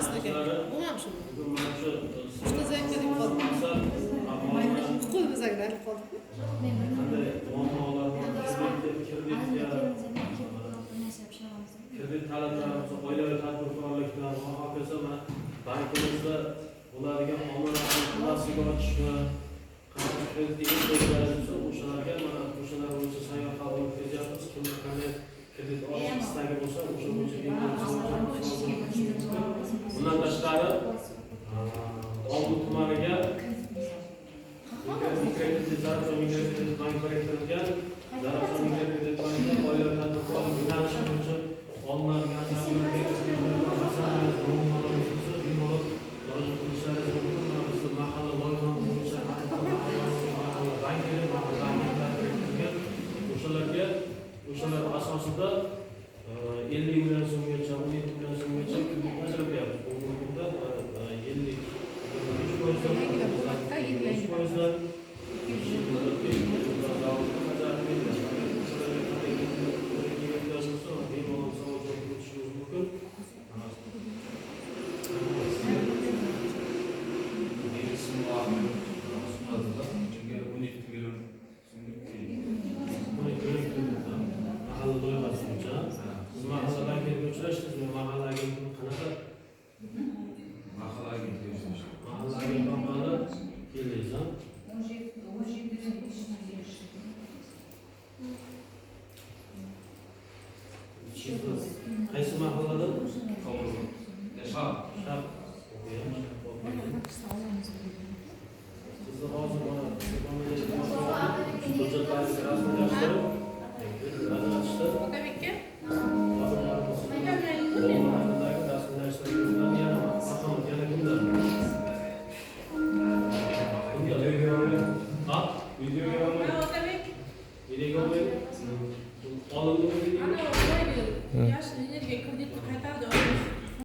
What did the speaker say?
aslında. Bu mu şu? İşte zevkledik kaldık. Kolumuza gidelim kaldık. Kredit talablarimiz, oilaviy tadbirkorliklar, hokazo mana bankimizda bo'ladigan omonatni klassika ochishni, qanaqa kredit imkoniyatlarimiz o'shalarga mana o'shalar bo'yicha sayyor qabul qilyapmiz. Kimlar qanday kredit olish istagi bo'lsa, o'sha bo'yicha bundan tashqari Olmu tumaniga mikrokredit bank biriktirilgan Zarafshon mikrokredit banki oilaviy tadbirkorlik yo'nalishi bo'yicha o'shalar asosida 50 million so'mgacha, 17 million so'mgacha kredit ajratyapmiz. Bugungi kunda qaysi mahallada? Shahar. Sizni hozir mana hujjatlaringizni rasmiylashtirib, Tabiiyki.